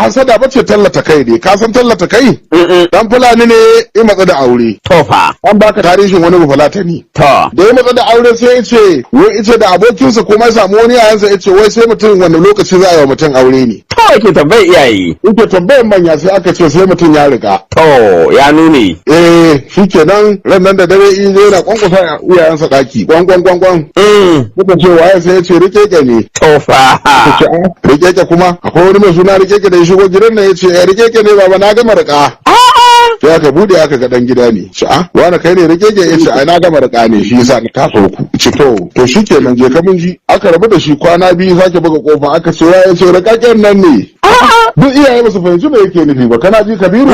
hasada bace tallata kai ne, ka san tallata kai? Dan Fulani ne ya matsa da aure. To fa. An baka tarihin wani Fulatani. To. Da ya matsa da aure sai ya ce, wai ice da abokinsa kuma ya samu wani yayansa ya ce wai sai mutum wani lokaci za a yi wa mutum aure ne. To yake tambayar iyaye. Yake tambayar manya sai aka ce sai mutum ya riga. To ya nuni. Shikenan ran nan da dare in zai na kwankwasa iyayensa daki. Kwan. Muka ce waye sai ya ce rikeke ne. To fa. Rikeke kuma akwai wani mai suna rikeke da ya shigo gidan nan ya ce rikeke ne baba na gama rika. Sai aka bude aka ga dan gida ne. Wani kai ne rikeke ya ce ai na gama rika ne shi yasa na taso ku. Ce to shikenan je ka mun ji. Aka rabu da shi kwana biyu sake buga kofa aka ce ya ce rikaken nan ne. Duk iyaye basu fahimci me yake nufi ba kana ji Kabiru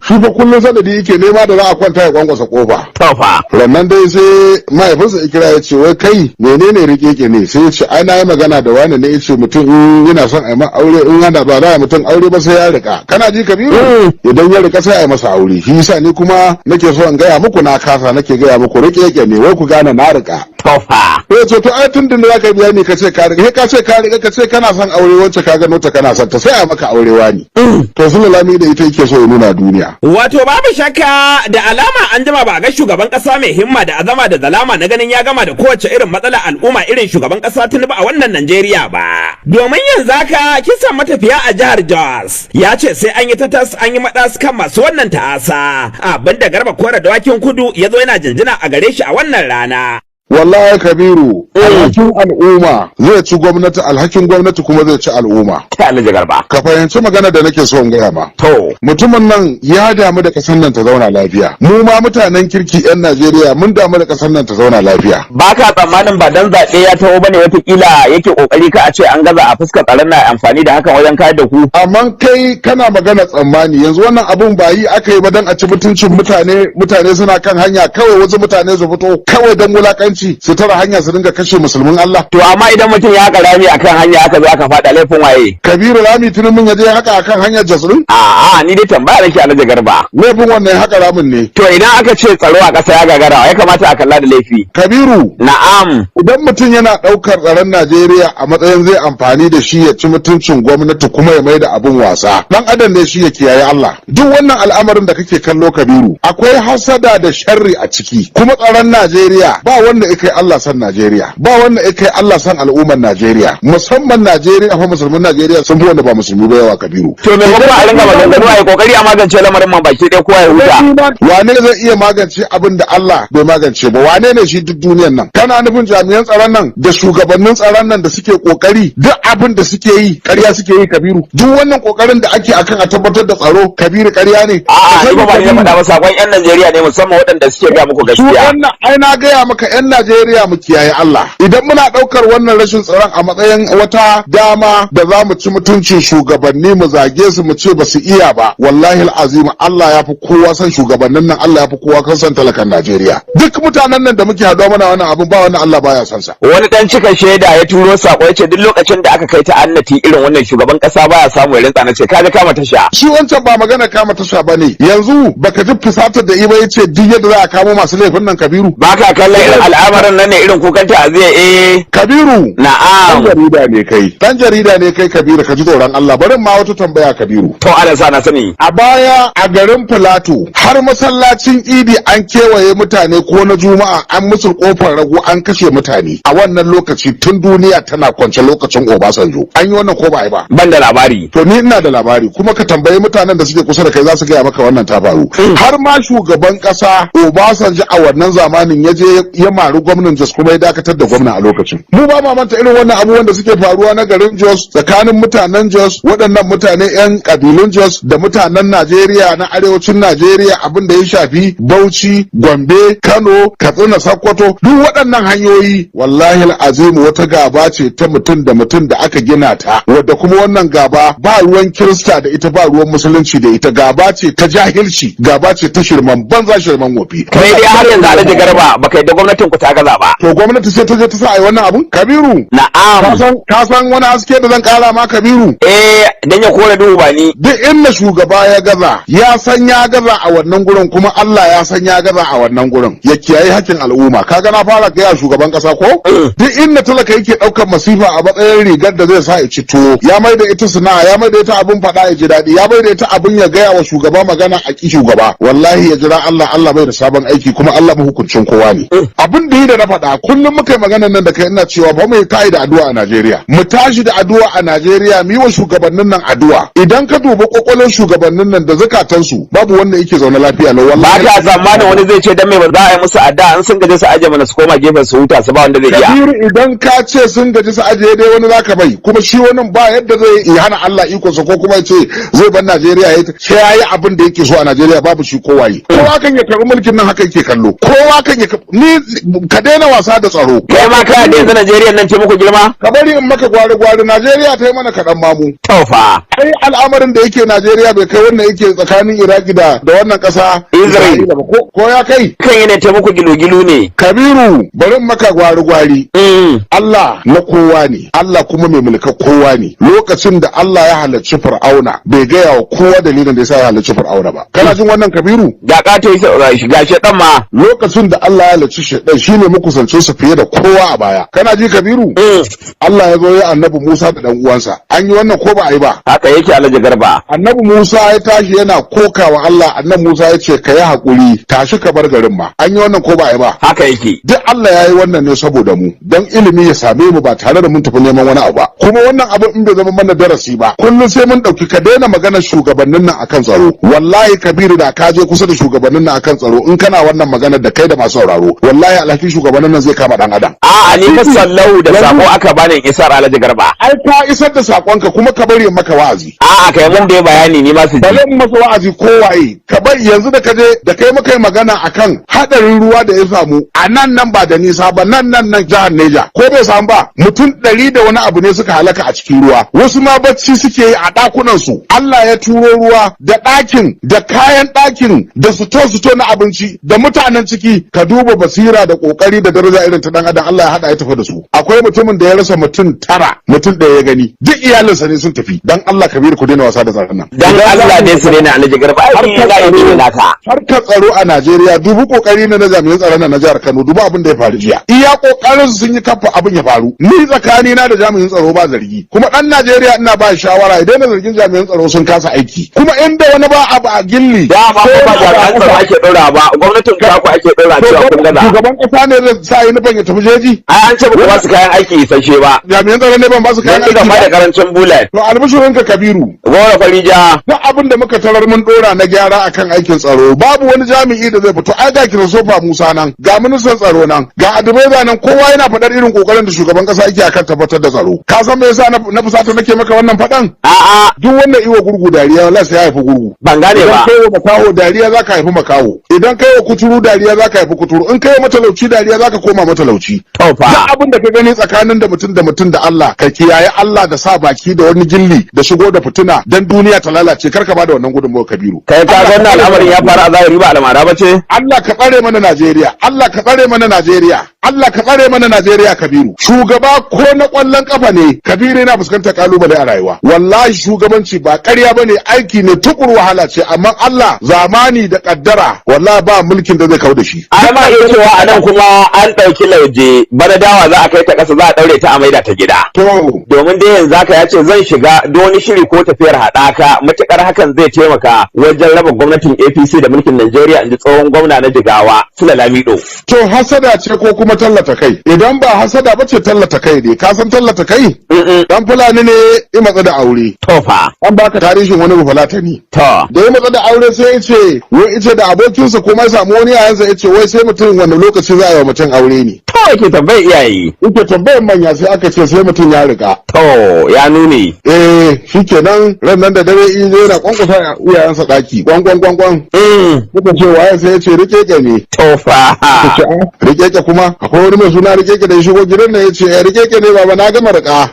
shi fa kullun sanadi yake nema da za a kwanta ya kwankwasa kofa tofa rannan dai sai mahaifinsa ikira ya ce wai kai menene rikeke ne sai ya ce ai na yi magana da wani ne ya ce mutum in yana son a yi aure in yana ba za a mutum aure ba sai ya rika kana ji Kabiru idan ya rika sai a yi masa aure shi yasa ni kuma nake so in gaya muku na kasa nake gaya muku rikeke ne wai ku gane na rika tofa sai ce to ai tun da zaka biya ni ka ce ka rika ka ce kana son aure wacce ka gano ta kana son ta sai a maka aurewa ne to sun lami da ita yake so ya nuna duniya wato babu shakka da alama an jima ba ga shugaban kasa mai himma da azama da zalama na ganin ya gama da kowace irin matsala al'umma irin shugaban kasa Tinubu a wannan Najeriya ba domin yanzu haka kisan matafiya a jihar Jos ya ce sai an yi tatas an yi madas kan masu wannan ta'asa abinda Garba Kora Dawakin Kudu ya zo yana jinjina a gare shi a wannan rana wallahi Kabiru alhakin al'umma zai ci gwamnati alhakin gwamnati kuma zai ci al'umma ta Alhaji Garba ka fahimci magana da nake so in gaya ma to mutumin nan ya damu da kasar nan ta zauna lafiya mu ma mutanen kirki yan Najeriya mun damu da kasar nan ta zauna lafiya baka tsammanin ba dan zaɓe ya taho bane watakila yake kokari ka a ce an gaza a fuskar tsaron na amfani da hakan wajen kayar da ku amma kai kana magana tsammani yanzu wannan abun ba yi aka yi ba dan a ci mutuncin mutane suna kan hanya kawai wasu mutane su fito kawai dan wulakanci su tara hanya su dinga kashe musulmin Allah. To amma idan mutum ya haka rami akan hanya aka zo aka faɗa laifin waye? Kabiru rami tunin mun yaje haka akan hanyar Jasrin? A'a ni dai tambaya nake Alhaji Garba. Laifin wannan haka ramin ne. To idan aka ce tsaro a ƙasa ya gagara ya kamata a kalla da laifi. Kabiru. Na'am. Idan mutum yana ɗaukar tsaron Najeriya a matsayin zai amfani da shi ya ci mutuncin gwamnati kuma ya mai da abun wasa. Dan adam ne shi ya kiyaye Allah. Duk wannan al'amarin da kake kallo Kabiru akwai hasada da sharri a ciki. Kuma tsaron Najeriya ba wanda kai Allah san Najeriya ba wanda kai Allah san al'ummar Najeriya musamman Najeriya fa musulmin Najeriya sun fi wanda ba musulmi ba yawa Kabiru to me kuma a ringa maganganu ai kokari a magance lamarin man baki dai kowa ya huta wane zai iya magance abin da Allah bai magance ba wane ne shi duk duniyar nan kana nufin jami'an tsaron nan da shugabannin tsaron nan da suke kokari duk abin da suke yi ƙarya suke yi Kabiru duk wannan kokarin da ake akan a tabbatar da tsaro Kabiru ƙarya ne a'a ni ba ne faɗa ba sakon yan Najeriya ne musamman waɗanda suke ga muku gaskiya wannan ai na ga maka yan Najeriya mu kiyaye Allah idan muna daukar wannan rashin tsaron a matsayin wata dama da za mu ci mutuncin shugabanni mu zage su mu ce ba su iya ba wallahi alazim Allah ya fi kowa san shugabannin nan Allah ya fi kowa kan san talakan Najeriya duk mutanen nan da muke haɗuwa mana wannan abin ba wannan Allah baya san sa wani dan cika shaida ya turo sako ya ce duk lokacin da aka kai ta annati irin wannan shugaban kasa baya samu ya rinsa na ce kaga kama tasha shi wancan ba magana kama tasha bane yanzu baka ji fusatar da iba yace duk yadda za a kamo masu laifin nan Kabiru baka kallon irin al'amarin nan ne irin kukan ta'aziyya Kabiru na'am dan jarida ne kai Kabiru ka ji tsoron Allah barin ma wata tambaya Kabiru to Allah sa na sani a baya a garin Filato har masallacin Idi an kewaye mutane ko na Juma'a an musu kofar rago an kashe mutane a wannan lokaci tun duniya tana kwance lokacin Obasanjo an yi wannan ko ba ai ba ban da labari to ni ina da labari kuma ka tambayi mutanen da suke kusa da kai za su gaya maka wannan ta faru har ma shugaban kasa Obasanjo a wannan zamanin ya je ya mari gwamnan Jos kuma ya dakatar da gwamna a lokacin mu ba ma manta irin wannan abubuwan da suke faruwa na garin Jos tsakanin mutanen Jos waɗannan mutane yan kabilun Jos da mutanen Najeriya na arewacin Najeriya abin da ya shafi Bauchi Gombe Kano Katsina Sokoto duk waɗannan hanyoyi wallahi alazim wata gaba ce ta mutum da aka gina ta wadda kuma wannan gaba ba ruwan Kirista da ita ba ruwan musulunci da ita gaba ce ta jahilci gaba ce ta shirman banza shirman wofi kai dai har yanzu Alhaji Garba baka yi da gwamnatin ku ta gaza ba. To gwamnati sai ta je ta sa ai wannan abun? Kabiru. Na'am. Ka san wani haske da zan kara ma Kabiru? Dan ya kore duhu ba ni. Duk inda shugaba ya gaza, ya san ya gaza a wannan gurin kuma Allah ya san ya gaza a wannan gurin. Ya kiyaye hakkin al'umma. Kaga na fara gaya shugaban kasa ko? Duk inda talaka yake daukar masifa a matsayin rigar da zai sa ya ci tuwo, ya mai da ita sana'a, ya mai da ita abin faɗa ya ji daɗi, ya mai da ita abin ya gaya wa shugaba magana a ki shugaba. Wallahi ya jira Allah bai da sabon aiki kuma Allah mahukuncin kowa ne. Abin da yi da na faɗa kullum muka yi maganar nan da kai ina cewa ba mu kai da addu'a a Najeriya. Mu tashi da addu'a a Najeriya mu yi wa shugabannin nan addu'a. Idan ka duba kokolon shugabannin nan da zakatansu babu wanda yake zaune lafiya lau wallahi. Ba ka zamanin wani zai ce dan me ba za a yi musu addu'a an sun gaje su aje mana su koma gefen su huta su ba wanda zai iya. Kabiru idan ka ce sun gaji su aje dai wani zaka bai kuma shi wani ba yadda zai yi hana Allah iko sa ko kuma ya ce zai bar Najeriya sai yayi abin da yake so a Najeriya babu shi kowaye. Kowa kan ya karɓi mulkin nan haka yake kallo. Kowa kan ya ni ka daina wasa da tsaro. Kai ma ka daina Najeriya nan ce muku girma? Ka bari in maka gwari Najeriya ta yi mana kaɗan mamu. Taufa. Kai al'amarin da yake Najeriya bai kai wannan yake tsakanin Iraki da wannan ƙasa Isra'ila ba ko ya kai? Kan yana ta muku gilu-gilu ne. Kabiru bari in maka gwari. Allah na kowa ne. Allah kuma mai mulka kowa ne. Lokacin da Allah ya halarci Fir'auna bai gaya wa kowa dalilin da yasa ya halarci Fir'auna ba. Kana jin wannan Kabiru? Da ka ta yi shiga shedan ma. Lokacin da Allah ya halarci shedan shine mukusancin sa fiye da kowa a baya. Kana ji Kabiru? Allah ya zo ya annabi Musa da dan uwansa. An yi wannan ko ba a yi ba? Haka yake Alhaji Garba. Annabi Musa ya tashi yana kokawa Allah. Annabi Musa ya ce ka yi hakuri tashi ka bar garin ma. An yi wannan ko ba a yi ba? Haka yake. Duk Allah ya yi wannan ne saboda mu. Dan ilimi ya same mu ba tare da mun tafi neman wani abu ba. Kuma wannan abu in bai zama mana darasi ba. Kullum sai mun dauki ka daina maganar shugabannin nan akan tsaro. Wallahi Kabiru da ka je kusa da shugabannin nan akan tsaro in kana wannan maganar da kai da masu sauraro. Wallahi alhakin shugabannin nan zai kama dan adam. A'a ni fa sallau da sako aka bani isar Alhaji Garba. Ai ka isar da sakonka kuma ka bari maka wa'azi. A'a kai mun da bayani ni ma su ji. Bale masa wa'azi kowaye. Ka bari yanzu da ka je da kai maka magana akan hadarin ruwa da ya samu a nan ba da nisa ba nan jihar Neja ko bai samu ba mutum 100 da wani abu ne suka halaka a cikin ruwa wasu ma bacci suke yi a dakunan su Allah ya turo ruwa da ɗakin da kayan ɗakin da suto na abinci da mutanen ciki ka duba basira da kokari da daraja irin ta dan adam Allah ya hada ya tafi da su akwai mutumin da ya rasa mutum 9 mutum da ya gani duk iyalinsa ne sun tafi dan Allah Kabir ku daina wasa da tsaron nan dan Allah ne su daina Alhaji Garba harkar tsaro a Najeriya dubu kokari na jami'an tsaron na jihar Kano dubu abin da ya faru jiya iya kokarin sun yi kafa abin ya faru ni tsakani na da jami'in tsaro ba zargi kuma dan Najeriya ina ba shawara idan na zargin jami'an tsaro sun kasa aiki kuma inda wani ba abu a gilli da ba jami'an tsaro ake dora ba gwamnatin ta ku ake dora cewa kun gaza shugaban kasa ne zai sa yi nufin ya tafi jeji ai an ce ba su kayan aiki isasshe ba jami'an tsaro ne ban ba su kayan aiki ba da karancin bullet to albishirin ka Kabiru gora farija duk abin da muka tarar mun dora na gyara akan aikin tsaro babu wani jami'i da zai fito ai ga Christopher Musa nan ga ministan tsaro nan ga Adibeza nan kowa yana faɗar irin kokarin da shugaban kasa yake akan tabbatar da tsaro ka san me yasa na fusata nake maka wannan faɗan a'a duk wanda iwa gurgu dariya wallahi sai ya haifi gurgu ban gane ba idan kai wa makaho dariya zaka haifi makaho idan kai wa kuturu dariya zaka haifi kuturu in kai wa matalauci dariya zaka koma matalauci tofa duk abin da ka gani tsakanin da mutum da Allah ka kiyaye Allah da sa baki da wani gilli da shigo da fitina dan duniya ta lalace karka bada wannan gudunmawar Kabiru kai ka ga wannan al'amarin ya fara a zahiri ba almara ba ce Allah ka tsare mana Najeriya Allah ka tsare mana Najeriya Allah ka tsare mana Najeriya Kabiru shugaba ko na kwallon kafa ne Kabiru yana fuskantar kalubale a rayuwa wallahi shugabanci ba ƙarya bane aiki ne tukur wahala ce amma Allah zamani da kaddara wallahi ba mulkin da zai kawo da shi amma iya cewa a nan kuma an ɗauki lauje bana dawa za a kai ta ƙasa za a ɗaure ta a maida ta gida to domin dai yanzu haka ya ce zan shiga da wani shiri ko tafiyar haɗaka matuƙar hakan zai taimaka wajen raba gwamnatin APC da mulkin Najeriya inji tsohon gwamna na Jigawa Sula Lamido to hasada ce ko kuma tallata kai idan ba hasada ba ce tallata kai ne ka san tallata kai dan fulani ne ya matsa da aure to fa an baka tarihin wani bufalatani to da ya matsa da aure sai ya ce wai ice da abokinsa kuma ya samu wani yayansa ya ce wai sai mutum wanda lokaci za a yi wa mutum aure ne to yake tambayar iyaye yake tambayar manya sai aka ce sai mutum ya riga to ya nuni shikenan ran nan da dare in zai na kwankwasa iyayensa daki kwan kuka ce waye sai ya ce rikeke ne to fa rikeke kuma akwai wani mai suna rikeke da ya shigo gidan nan ya ce rikeke ne baba na gama rika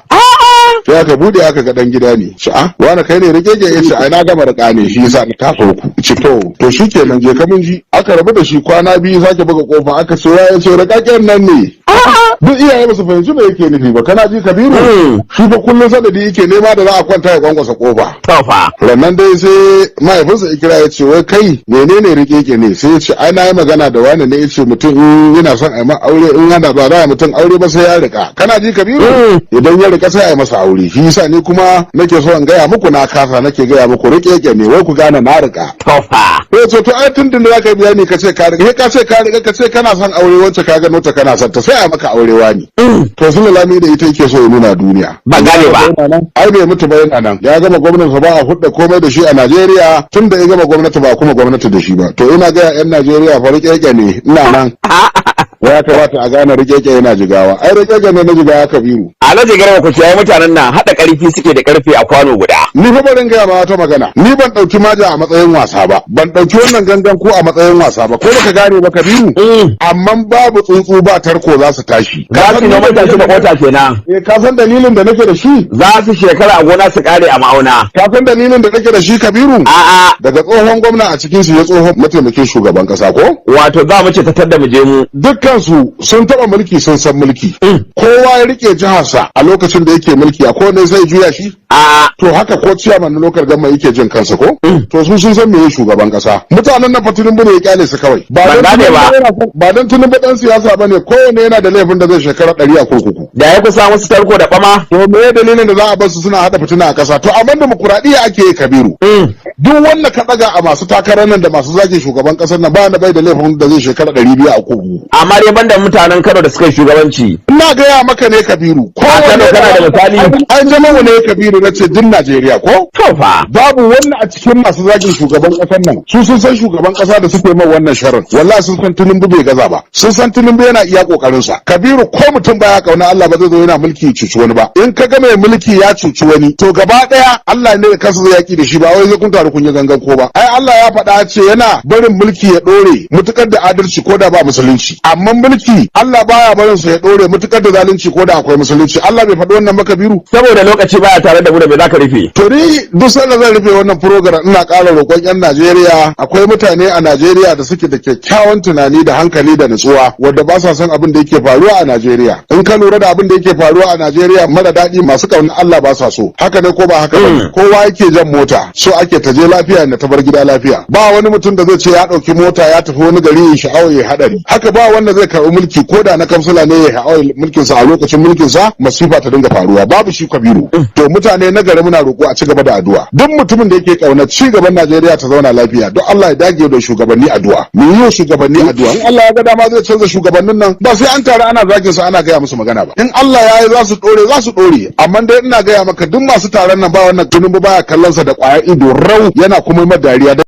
sai aka bude aka ga dan gida ne ce wani kai ne rikeke ya ce ai na gama rika ne shi yasa na tafa ku ce to shikenan je ka mun ji aka rabu da shi kwana biyu sake buga kofa aka ce ya ce rikaken nan ne duk iyaye ba su fahimci me yake nufi ba kana ji Kabiru shi fa kullun sanadi yake nema da za a kwanta ya kwankwasa kofa rannan dai sai mahaifinsa ikira ya ce wai kai menene rikeke ne sai ya ce ai na yi magana da wani ne ya ce mutum in yana son a yi aure in yana ba za a mutum aure ba sai ya rika kana ji Kabiru idan ya rika sai a yi masa aure shi yasa ni kuma nake so in gaya muku na kasa nake gaya muku rikeke ne wai ku gane na rika ya ce to ai tun da za ka yi bayani ka ce ka rika ka ce ka rika ka ce kana son aure wacce ka gano ta kana son ta sai a maka aurewa ne to sun lalami da ita yake so ya nuna duniya ba gane ba ai bai mutu ba yana nan ya gama gwamnati ba a hudda komai da shi a Najeriya tun da ya gama gwamnati ba kuma gwamnati da shi ba to ina ga yan Najeriya fa rikeke ne ina nan ya kamata a gane rikeke yana jigawa ai rikeke ne na jigawa Kabiru Alhaji Garba ku ciyayi mutanen nan hada karfi suke da karfe a kwano guda ni fa barin gaya ma wata magana ni ban dauki maja a matsayin wasa ba ban dauki wannan gangan ko a matsayin wasa ba ko baka gane ba Kabiru amma babu tsuntsu ba tarko za su tashi za su noma tashi da kota kenan ka san dalilin da nake da shi za su shekara a gona su kare a ma'auna ka san dalilin da nake da shi Kabiru a'a daga tsohon gwamna a cikin su ya tsohon mataimakin shugaban kasa ko wato za mu ce ta da mu je mu dukkan su sun taba mulki sun san mulki kowa ya rike jiharsa a lokacin da yake mulki a kowane zai juya shi to haka ko ciyaman na lokar gama yake jin kansa ko to su sun san meye shugaban kasa mutanen nan fatinin bane ya kyale su kawai ba dan tunin ba dan siyasa bane kowane yana da laifin da zai shekara 100 a kurkuku da ya kusa musu tarko da fama to me dalilin da za a bar su suna hada fitina a kasa to amma demokuraɗiyya ake yi Kabiru duk wanda ka daga a masu takarar nan da masu zagin shugaban kasar nan ba wanda bai da laifin da zai shekara 200 a kurkuku amma dai banda mutanen Kano da suka yi shugabanci ina gaya maka ne Kabiru ko Kano kana da misali an jama'a ne Kabiru na ce din Najeriya ko to fa babu wanda a cikin masu zagin shugaban kasar nan su sun san shugaban kasa da suke mai wannan sharar wallahi sun san Tinubu bai gaza ba sun san Tinubu yana iya kokarin sa Kabiru ko mutum baya kauna Allah ba zai zo yana mulki cuci wani ba in ka ga mai mulki ya cuci wani to gaba daya Allah ne da kansa zai yaki da shi ba wai zai kun taru kun yi gangan ko ba ai Allah ya faɗa ce yana barin mulki ya dore mutukar da adalci ko da ba musulunci amma mulki Allah baya barin sa ya dore mutukar da zalunci ko da akwai musulunci Allah bai faɗi wannan ba Kabiru saboda lokaci baya tare da mu da me zaka rufe to ni duk sanda zan rufe wannan program ina ƙara roƙon yan Najeriya akwai mutane a Najeriya da suke da kyakkyawan tunani da hankali da nutsuwa wanda ba sa son abin da yake faruwa a Najeriya in ka lura da abin da yake faruwa a Najeriya mara daɗi masu ƙaunar Allah ba sa so haka ne ko ba haka ba kowa yake jan mota so ake ta je lafiya da ta bar gida lafiya ba wani mutum da zai ce ya ɗauki mota ya tafi wani gari ya sha'awa ya haɗari haka ba wanda zai karɓi mulki ko da na kamsila ne ya sha'awa mulkin sa a lokacin mulkin sa masifa ta dinga faruwa babu shi Kabiru to mutane na gari muna roƙo a ci gaba da addu'a duk mutumin da yake ƙaunar ci gaban Najeriya ta zauna lafiya don Allah ya dage da shugabanni addu'a mu yi shugabanni addu'a in Allah ya ga dama zai canza shugabannin nan ba sai an tare ana zagin su ana gaya musu magana ba in Allah ya yi za su dore amma dai ina gaya maka duk masu taron nan ba wannan Tinubu baya kallon sa da ƙwayar ido rau yana kuma yi dariya